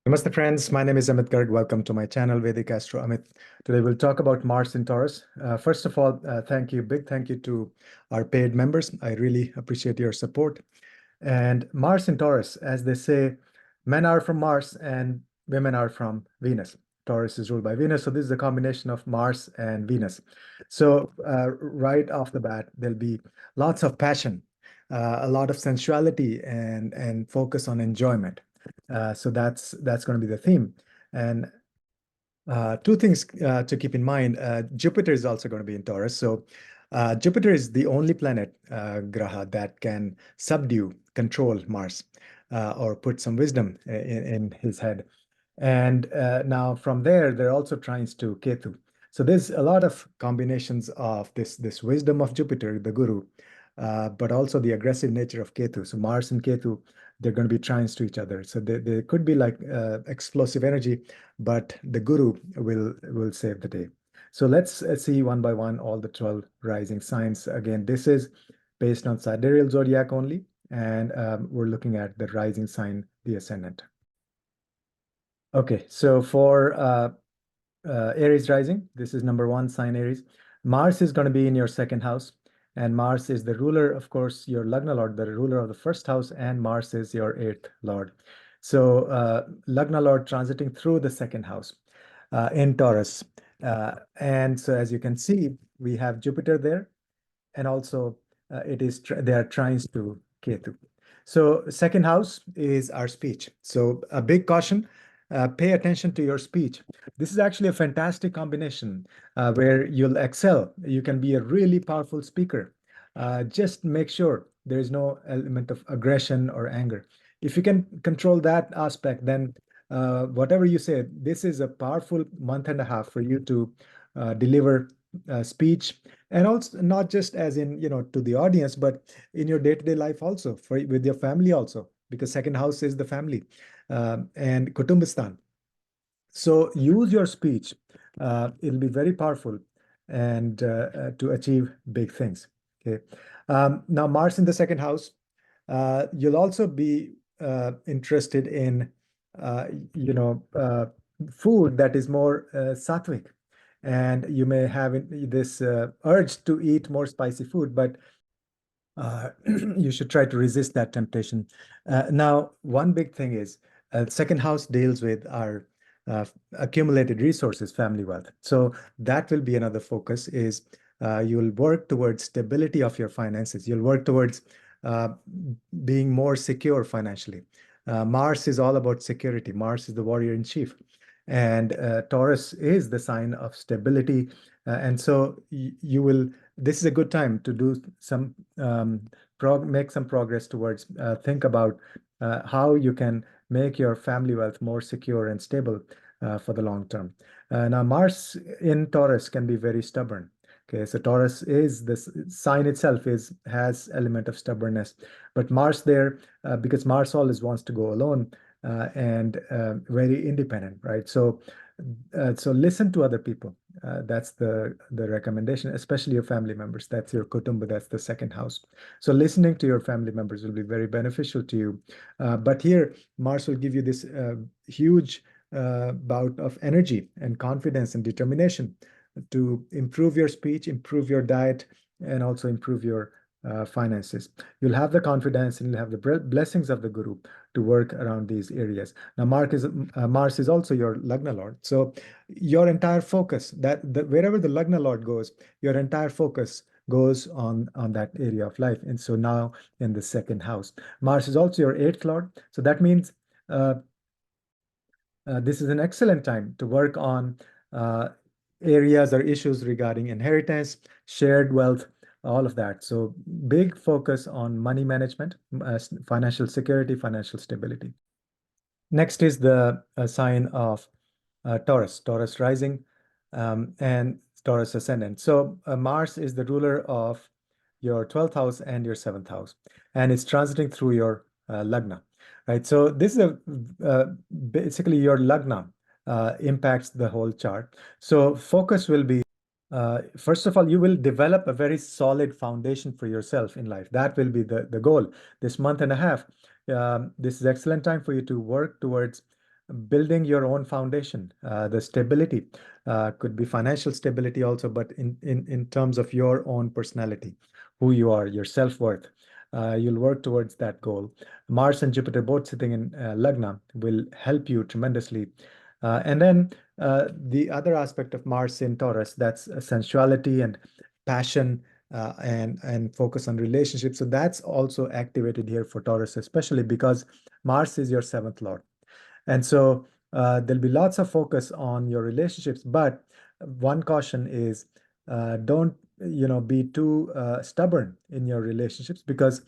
Namaste friends, my name is Amit Garg. Welcome to my channel Vedic Astro Amit. Today we'll talk about Mars in Taurus. First of all, big thank you to our paid members. I really appreciate your support. And Mars in Taurus, as they say, men are from Mars and women are from Venus. Taurus is ruled by Venus, so this is a combination of Mars and Venus. So right off the bat, there'll be lots of passion, a lot of sensuality, and focus on enjoyment. So that's going to be the theme. And two things to keep in mind. Jupiter is also going to be in Taurus. So Jupiter is the only planet, Graha, that can subdue, control Mars, or put some wisdom in his head. And now from there, they're also trines to Ketu. So there's a lot of combinations of this wisdom of Jupiter, the guru, but also the aggressive nature of Ketu. So Mars and Ketu, they're going to be trines to each other. So they could be like explosive energy, but the guru will save the day. So let's see one by one all the 12 rising signs. Again, this is based on sidereal zodiac only, and we're looking at the rising sign, the ascendant. Okay, so for Aries rising, this is number one sign, Aries. Mars is going to be in your second house, and Mars is the ruler, of course, your Lagna Lord, the ruler of the first house, and Mars is your eighth Lord. So Lagna Lord transiting through the second house in Taurus. And so as you can see, we have Jupiter there, and also they are trines to Ketu. So second house is our speech. So a big caution, pay attention to your speech. This is actually a fantastic combination where you'll excel. You can be a really powerful speaker. Just make sure there is no element of aggression or anger. If you can control that aspect, then whatever you say, this is a powerful month and a half for you to deliver speech, and also not just as in to the audience, but in your day-to-day life also, with your family also, because second house is the family and Kutumbistan. So use your speech. It'll be very powerful and to achieve big things. Okay. Now Mars in the second house. You'll also be interested in uh, you know uh, food that is more sattvic, and you may have this urge to eat more spicy food, but you should try to resist that temptation. Now, one big thing is second house deals with our accumulated resources, family wealth. So that will be another focus is you'll work towards stability of your finances. You'll work towards uh, being more secure financially. Mars is all about security. Mars is the warrior in chief. And Taurus is the sign of stability. And so you will, this is a good time to do some, make some progress towards, think about how you can make your family wealth more secure and stable for the long term. Now, Mars in Taurus can be very stubborn. Okay, so Taurus is this sign itself has element of stubbornness, but Mars there, because Mars always wants to go alone and very independent, right? So listen to other people. That's the recommendation, especially your family members. That's your kutumba. That's the second house. So listening to your family members will be very beneficial to you. But here, Mars will give you this huge bout of energy and confidence and determination to improve your speech, improve your diet, and also improve your finances. You'll have the confidence and you'll have the blessings of the guru to work around these areas. Now, Mars is also your Lagna Lord. So your entire focus, wherever the Lagna Lord goes, your entire focus goes on that area of life. And so now in the second house, Mars is also your eighth Lord. So that means uh, this is an excellent time to work on uh, areas or issues regarding inheritance, shared wealth, all of that. So big focus on money management, financial security, financial stability. Next is the sign of Taurus, Taurus rising, and Taurus ascendant. So Mars is the ruler of your 12th house and your seventh house, and it's transiting through your Lagna, right? So this is basically your Lagna impacts the whole chart. So focus will be first of all, you will develop a very solid foundation for yourself in life. That will be the goal. This month and a half, this is excellent time for you to work towards building your own foundation, the stability, could be financial stability also, but in terms of your own personality, who you are, your self-worth. You'll work towards that goal. Mars and Jupiter both sitting in Lagna will help you tremendously. And then the other aspect of Mars in Taurus, that's sensuality and passion, and focus on relationships. So that's also activated here for Taurus, especially because Mars is your seventh lord. And so there'll be lots of focus on your relationships, but one caution is don't be too stubborn in your relationships, because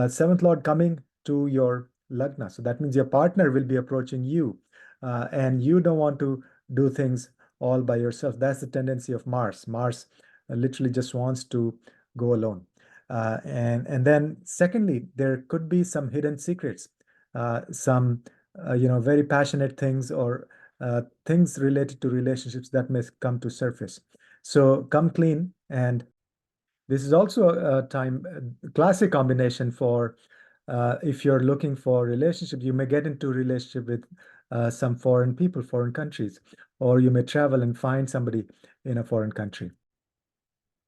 seventh lord coming to your lagna, so that means your partner will be approaching you, and you don't want to do things all by yourself. That's the tendency of Mars. Mars literally just wants to go alone. And then secondly, there could be some hidden secrets, some very passionate things, or things related to relationships that may come to surface. So come clean. And this is also a time, classic combination for if you're looking for relationship, you may get into a relationship with some foreign people, foreign countries, or you may travel and find somebody in a foreign country.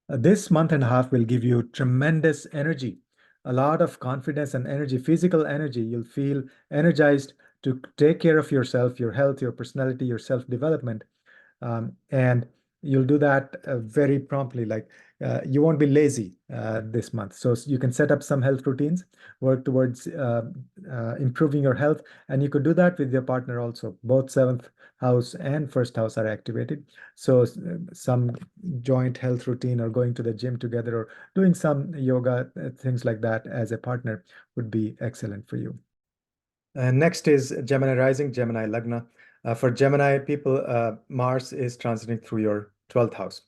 This month and a half will give you tremendous energy, a lot of confidence and energy, physical energy. You'll feel energized to take care of yourself, your health, your personality, your self-development. And you'll do that very promptly. Like you won't be lazy this month. So you can set up some health routines, work towards improving your health, and you could do that with your partner also. Both seventh house and first house are activated. So some joint health routine, or going to the gym together, or doing some yoga, things like that as a partner would be excellent for you. Next is Gemini rising, Gemini Lagna. For Gemini people, Mars is transiting through your 12th house,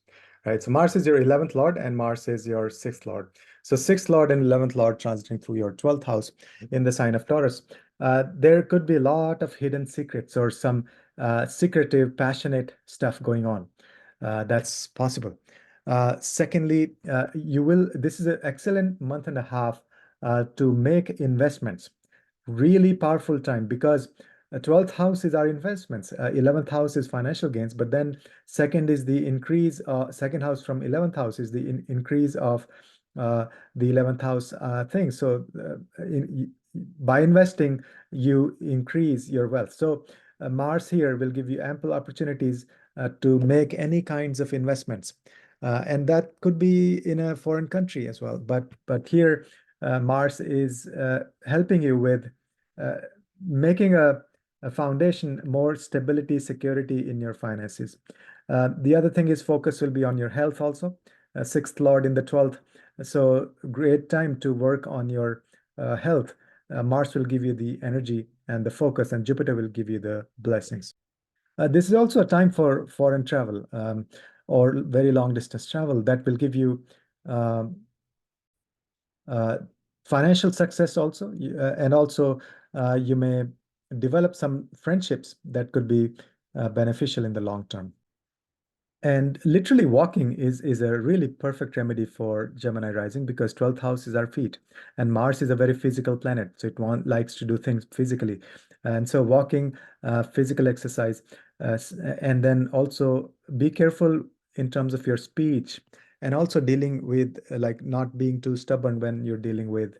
right? So Mars is your 11th lord and Mars is your 6th lord. So 6th lord and 11th lord transiting through your 12th house in the sign of Taurus. There could be a lot of hidden secrets, or some secretive, passionate stuff going on. That's possible. Secondly, this is an excellent month and a half to make investments. Really powerful time, because 12th house is our investments, 11th house is financial gains, but then second is the increase, second house from 11th house is the increase of the 11th house thing. So by investing, you increase your wealth. So Mars here will give you ample opportunities to make any kinds of investments. And that could be in a foreign country as well. But here, Mars is helping you with uh, making a foundation, more stability, security in your finances. The other thing is focus will be on your health also. Sixth Lord in the 12th. So great time to work on your health. Mars will give you the energy and the focus, and Jupiter will give you the blessings. This is also a time for foreign travel, or very long distance travel, that will give you um, uh, financial success also, and also you may develop some friendships that could be beneficial in the long term. And literally walking is a really perfect remedy for Gemini rising, because 12th house is our feet, and Mars is a very physical planet, so likes to do things physically. And so walking, physical exercise, and then also be careful in terms of your speech, and also dealing with like not being too stubborn when you're dealing with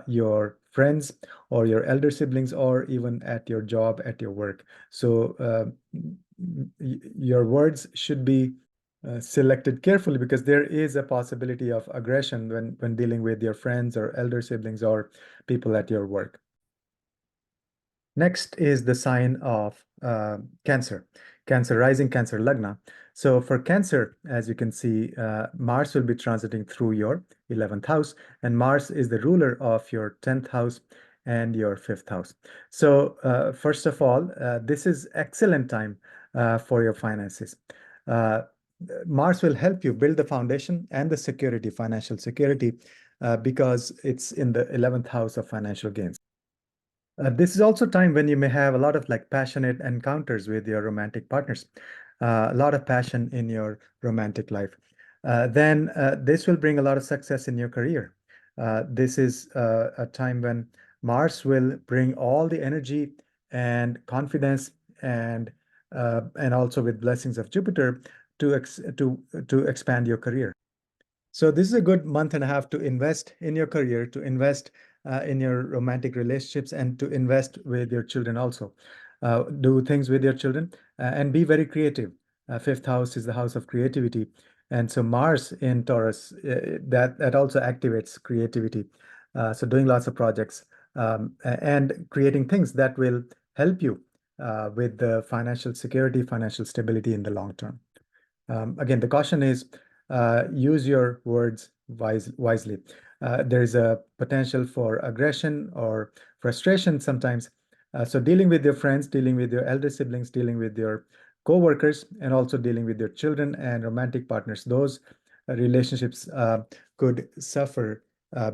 your friends or your elder siblings, or even at your job, at your work. So your words should be selected carefully, because there is a possibility of aggression when dealing with your friends or elder siblings or people at your work. Next is the sign of Cancer. Cancer rising, Cancer Lagna. So for Cancer, as you can see, Mars will be transiting through your 11th house, and Mars is the ruler of your 10th house and your 5th house. So first of all, this is excellent time for your finances. Uh, Mars will help you build the foundation and the security, financial security, because it's in the 11th house of financial gains. This is also time when you may have a lot of like passionate encounters with your romantic partners, a lot of passion in your romantic life. Then this will bring a lot of success in your career. This is a time when Mars will bring all the energy and confidence, and also with blessings of Jupiter to expand your career. So this is a good month and a half to invest in your career, to invest in your romantic relationships, and to invest with your children also. Do things with your children and be very creative. Fifth house is the house of creativity, and so Mars in Taurus that also activates creativity. So doing lots of projects and creating things that will help you with the financial security, financial stability in the long term. Again, the caution is use your words wisely. There is a potential for aggression or frustration sometimes. So dealing with your friends, dealing with your elder siblings, dealing with your co-workers, and also dealing with your children and romantic partners, those relationships could suffer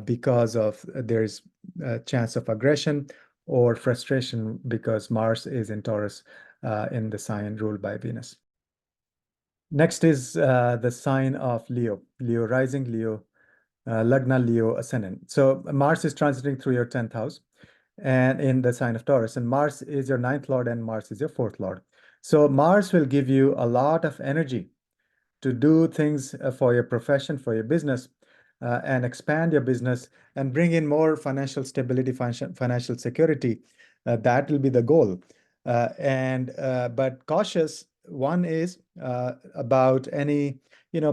because of there's a chance of aggression or frustration because Mars is in Taurus in the sign ruled by Venus. Next is the sign of Leo, Leo rising, Leo, Lagna, Leo ascendant. So Mars is transiting through your 10th house and in the sign of Taurus, and Mars is your ninth lord and Mars is your fourth lord. So Mars will give you a lot of energy to do things for your profession, for your business, and expand your business and bring in more financial stability, financial security. That will be the goal. But cautious, one is about any,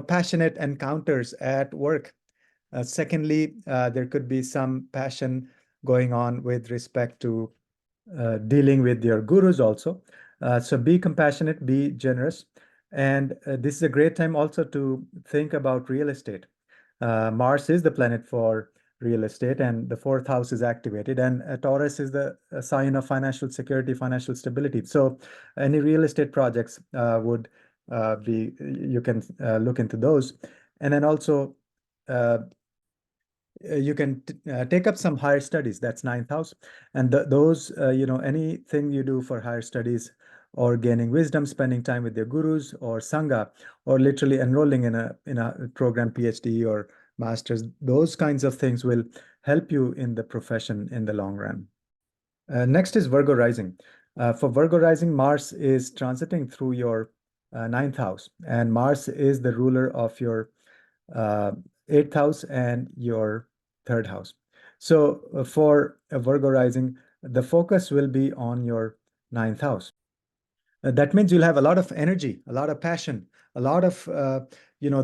passionate encounters at work. Secondly, there could be some passion going on with respect to dealing with your gurus also. So be compassionate, be generous. And this is a great time also to think about real estate. Mars is the planet for real estate, and the fourth house is activated. And Taurus is the sign of financial security, financial stability. So any real estate projects would be, you can look into those. And then also, you can take up some higher studies. That's ninth house, and those anything you do for higher studies or gaining wisdom, spending time with your gurus or sangha, or literally enrolling in a program, PhD or masters. Those kinds of things will help you in the profession in the long run. Next is Virgo rising. For Virgo rising, Mars is transiting through your ninth house, and Mars is the ruler of your uh, eighth house and your third house. So for a Virgo rising, the focus will be on your ninth house. That means you'll have a lot of energy, a lot of passion, a lot of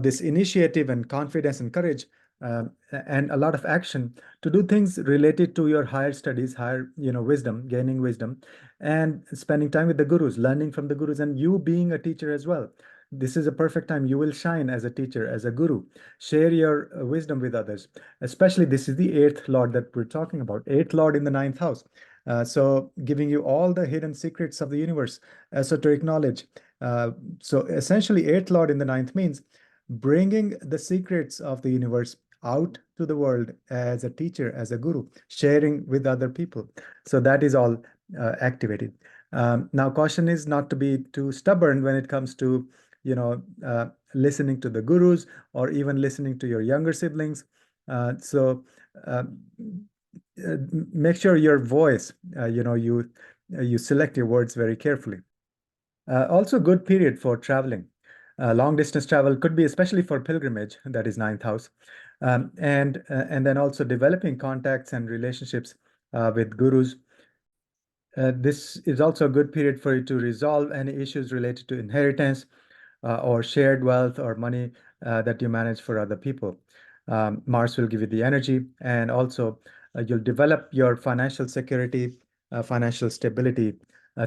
this initiative and confidence and courage, and a lot of action to do things related to your higher studies, higher wisdom, gaining wisdom, and spending time with the gurus, learning from the gurus, and you being a teacher as well. This is a perfect time. You will shine as a teacher, as a guru. Share your wisdom with others. Especially, this is the eighth lord that we're talking about, eighth lord in the ninth house. So giving you all the hidden secrets of the universe, esoteric knowledge. So essentially, eighth lord in the ninth means bringing the secrets of the universe out to the world as a teacher, as a guru, sharing with other people. So that is all activated. Now, caution is not to be too stubborn when it comes to, listening to the gurus or even listening to your younger siblings. So uh, make sure your voice, you select your words very carefully. Also, good period for traveling. Long distance travel could be especially for pilgrimage, that is ninth house, and then also developing contacts and relationships with gurus. This is also a good period for you to resolve any issues related to inheritance or shared wealth or money that you manage for other people. Mars will give you the energy, and also you'll develop your financial security, financial stability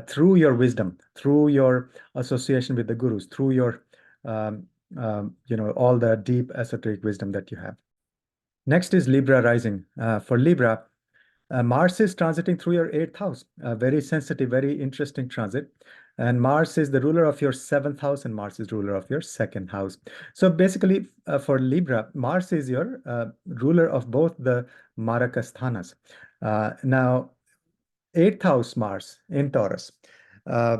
through your wisdom, through your association with the gurus, through your all the deep esoteric wisdom that you have. Next is Libra rising. For Libra, Mars is transiting through your eighth house, a very sensitive, very interesting transit. And Mars is the ruler of your seventh house, and Mars is ruler of your second house. So basically, for Libra, Mars is your ruler of both the Marakasthanas. Now, eighth house Mars in Taurus. Uh,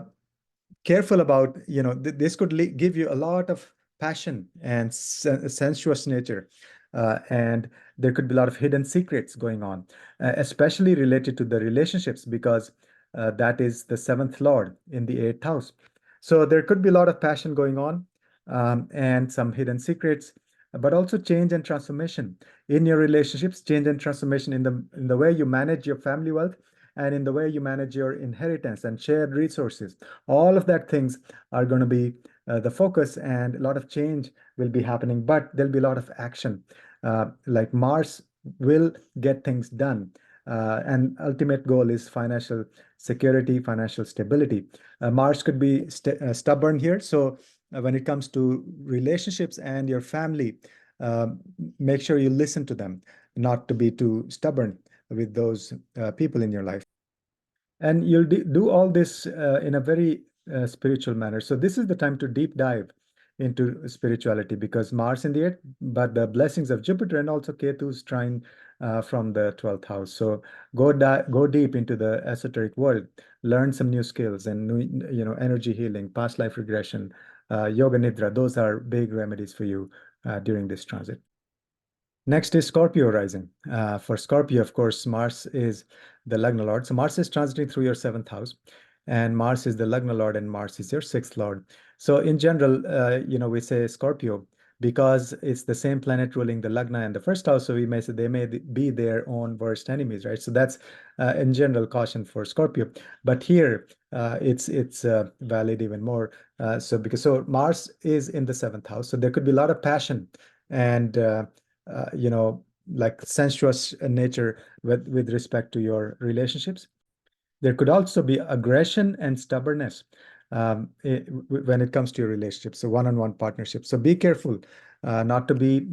Careful about, this could give you a lot of passion and sensuous nature. And there could be a lot of hidden secrets going on, especially related to the relationships, because that is the seventh lord in the eighth house. So there could be a lot of passion going on, and some hidden secrets, but also change and transformation in your relationships, change and transformation in the way you manage your family wealth and in the way you manage your inheritance and shared resources. All of that things are going to be the focus, and a lot of change will be happening, but there'll be a lot of action. Like Mars will get things done. And ultimate goal is financial security, financial stability. Mars could be stubborn here. So when it comes to relationships and your family, make sure you listen to them, not to be too stubborn with those people in your life. And you'll do all this in a very spiritual manner. So this is the time to deep dive into spirituality, because Mars in the eighth, but the blessings of Jupiter and also Ketu's trine from the 12th house. So go deep into the esoteric world, learn some new skills and new, energy healing, past life regression, yoga nidra. Those are big remedies for you during this transit. Next is Scorpio rising. For Scorpio, of course, Mars is the Lagna Lord. So Mars is transiting through your seventh house, and Mars is the Lagna Lord, and Mars is your sixth Lord. So in general, we say Scorpio because it's the same planet ruling the Lagna and the first house. So we may say they may be their own worst enemies, right? So that's in general caution for Scorpio. But here, it's valid even more. So Mars is in the seventh house, so there could be a lot of passion and uh, you know, like sensuous nature with respect to your relationships. There could also be aggression and stubbornness when it comes to your relationships, so one-on-one partnerships. So be careful not to be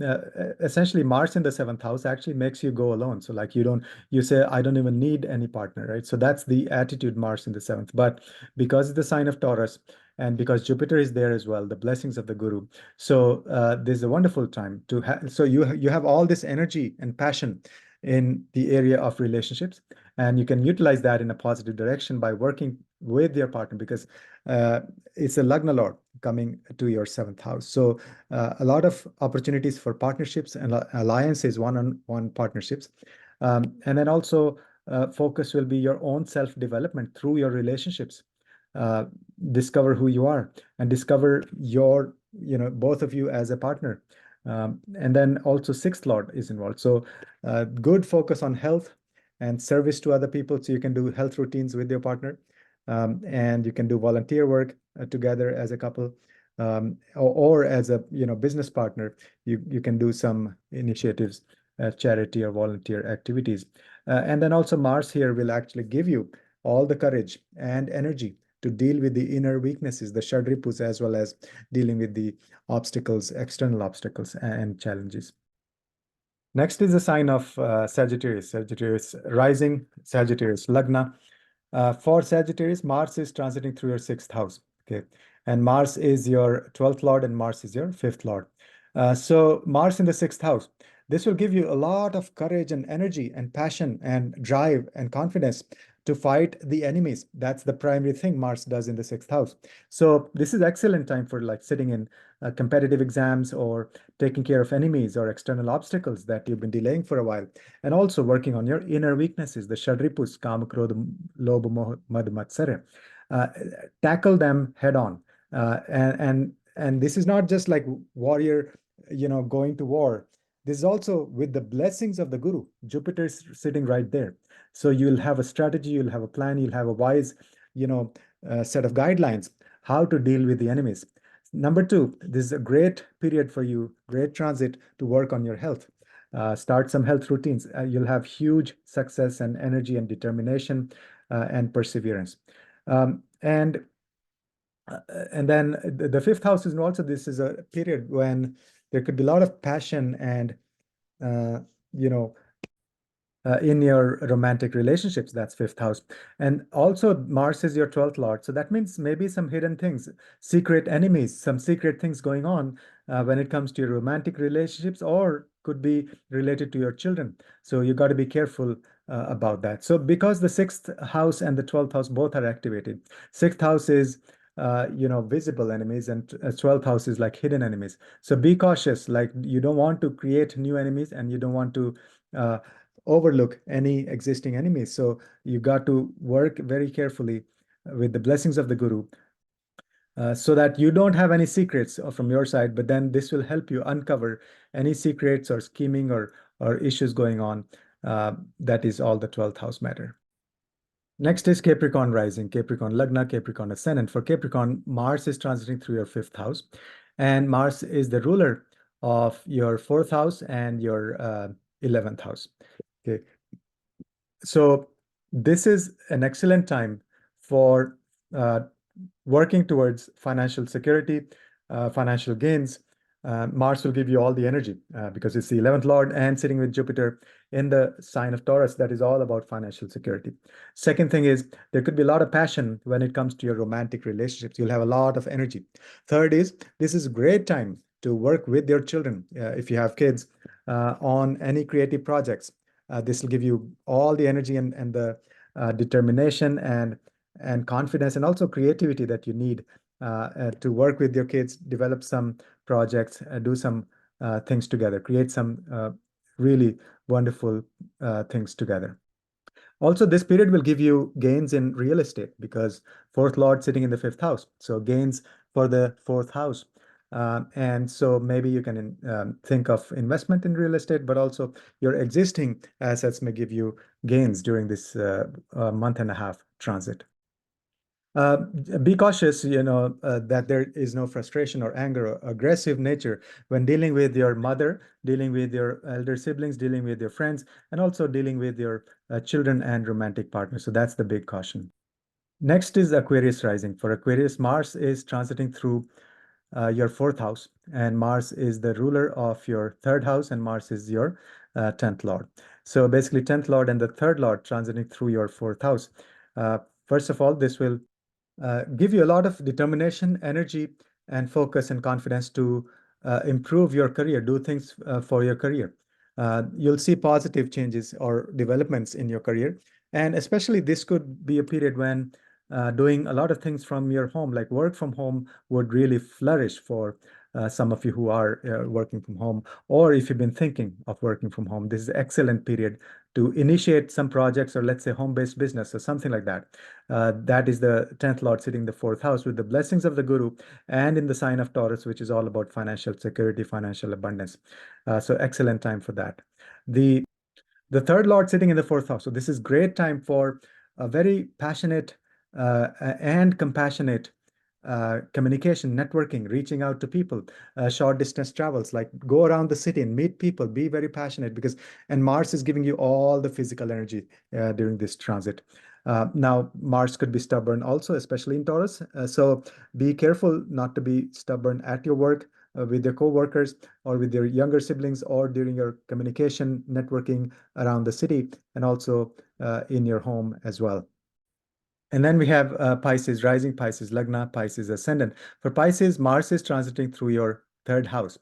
essentially Mars in the seventh house actually makes you go alone. So like you say, I don't even need any partner, right? So that's the attitude Mars in the seventh. But because it's the sign of Taurus and because Jupiter is there as well, the blessings of the Guru. So this is a wonderful time to have. So you have all this energy and passion in the area of relationships, and you can utilize that in a positive direction by working with your partner, because uh, it's a Lagna Lord coming to your seventh house. So a lot of opportunities for partnerships and alliances, one-on-one partnerships. And then also focus will be your own self-development through your relationships. Uh, Discover who you are and discover both of you as a partner. And then also sixth Lord is involved. So good focus on health and service to other people. So you can do health routines with your partner, and you can do volunteer work together as a couple, or as a business partner. You can do some initiatives, charity or volunteer activities, and then also Mars here will actually give you all the courage and energy to deal with the inner weaknesses, the Shadripus, as well as dealing with the obstacles, external obstacles and challenges. Next is the sign of Sagittarius. Sagittarius rising, Sagittarius Lagna. For Sagittarius, Mars is transiting through your sixth house. Okay. And Mars is your 12th Lord and Mars is your fifth Lord. So Mars in the sixth house. This will give you a lot of courage and energy and passion and drive and confidence to fight the enemies. That's the primary thing Mars does in the sixth house. So this is excellent time for like sitting in competitive exams or taking care of enemies or external obstacles that you've been delaying for a while, and also working on your inner weaknesses, the Shadripus, Kama, Krodha, Lobha, Moha, Mad, Matsarya. Uh, Tackle them head on. And this is not just like warrior, going to war. This is also with the blessings of the Guru. Jupiter is sitting right there. So you'll have a strategy, you'll have a plan, you'll have a wise, set of guidelines how to deal with the enemies. Number two, this is a great period for you, great transit to work on your health. Start some health routines. You'll have huge success and energy and determination and perseverance. Um, and and then the fifth house is also, this is a period when there could be a lot of passion and uh, you know in your romantic relationships. That's fifth house. And also Mars is your 12th Lord. So that means maybe some hidden things, secret enemies, some secret things going on when it comes to your romantic relationships, or could be related to your children. So you got to be careful about that. So because the sixth house and the 12th house both are activated, sixth house is visible enemies, and 12th house is like hidden enemies. So be cautious, like you don't want to create new enemies, and you don't want to uh, overlook any existing enemies. So you got to work very carefully with the blessings of the Guru, so that you don't have any secrets from your side, but then this will help you uncover any secrets or scheming or issues going on. That is all the 12th house matter. Next is Capricorn rising, Capricorn Lagna, Capricorn ascendant. For Capricorn, Mars is transiting through your fifth house, and Mars is the ruler of your fourth house and your 11th house. Okay. So this is an excellent time for working towards financial security, financial gains. Mars will give you all the energy because it's the 11th Lord and sitting with Jupiter in the sign of Taurus. That is all about financial security. Second thing is there could be a lot of passion when it comes to your romantic relationships. You'll have a lot of energy. Third is this is a great time to work with your children, if you have kids, on any creative projects. This will give you all the energy and the determination and confidence and also creativity that you need to work with your kids, develop some projects, do some things together, create some really wonderful things together. Also, this period will give you gains in real estate because fourth lord sitting in the fifth house. So gains for the fourth house. And so maybe you can think of investment in real estate, but also your existing assets may give you gains during this month and a half transit. Be cautious, that there is no frustration or anger or aggressive nature when dealing with your mother, dealing with your elder siblings, dealing with your friends, and also dealing with your children and romantic partners. So that's the big caution. Next is Aquarius rising. For Aquarius, Mars is transiting through your fourth house, and Mars is the ruler of your third house, and Mars is your 10th lord. So basically, 10th lord and the third lord transiting through your fourth house. First of all, this will give you a lot of determination, energy, and focus and confidence to improve your career, do things for your career. You'll see positive changes or developments in your career. And especially this could be a period when doing a lot of things from your home, like work from home, would really flourish for some of you who are working from home, or if you've been thinking of working from home. This is an excellent period to initiate some projects, or let's say home-based business or something like that. That is the 10th Lord sitting in the fourth house with the blessings of the Guru and in the sign of Taurus, which is all about financial security, financial abundance. So excellent time for that. The third Lord sitting in the fourth house. So this is great time for a very passionate and compassionate communication, networking, reaching out to people, short distance travels, like go around the city and meet people, be very passionate and Mars is giving you all the physical energy during this transit. Now, Mars could be stubborn also, especially in Taurus. So be careful not to be stubborn at your work, with your co-workers or with your younger siblings or during your communication, networking around the city and also in your home as well. And then we have Pisces, rising Pisces, Lagna, Pisces, ascendant. For Pisces, Mars is transiting through your third house.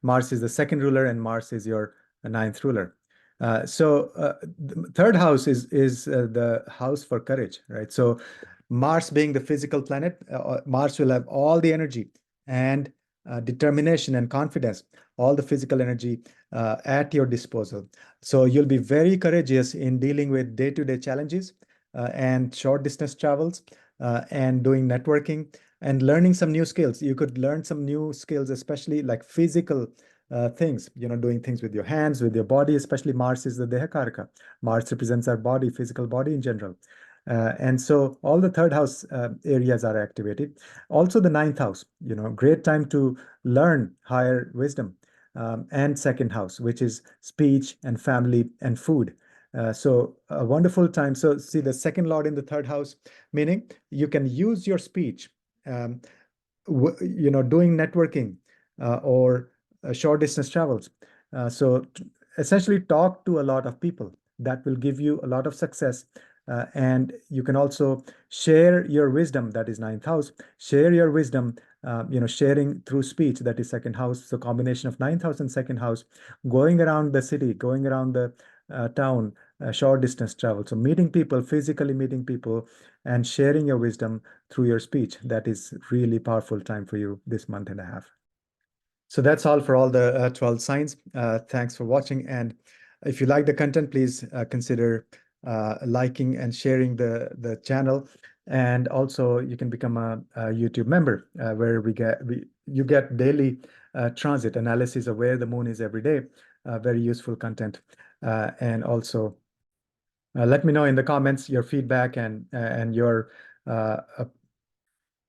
Mars is the second ruler and Mars is your ninth ruler. So the third house is the house for courage, right? So Mars being the physical planet, Mars will have all the energy and determination and confidence, all the physical energy at your disposal. So you'll be very courageous in dealing with day-to-day challenges and short distance travels and doing networking and learning some new skills. You could learn some new skills, especially like physical things, doing things with your hands, with your body, especially Mars is the Dehakaraka. Mars represents our body, physical body in general. And so all the third house areas are activated. Also the ninth house, great time to learn higher wisdom. And second house, which is speech and family and food. So a wonderful time. So see the second lord in the third house, meaning you can use your speech, doing networking or short distance travels. So essentially talk to a lot of people. That will give you a lot of success. And you can also share your wisdom, that is ninth house, share your wisdom, sharing through speech, that is second house. So combination of ninth house and second house, going around the city, going around the town, short distance travel. So meeting people, physically meeting people and sharing your wisdom through your speech. That is really powerful time for you this month and a half. So that's all for all the 12 signs. Thanks for watching. And If you like the content, please consider liking and sharing the channel. And also, you can become a YouTube member where you get daily transit analysis of where the moon is every day. Very useful content. And also, let me know in the comments your feedback and your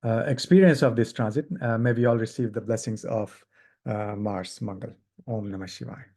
experience of this transit. Maybe you'll receive the blessings of Mars Mangal. Om Namah Shivaya.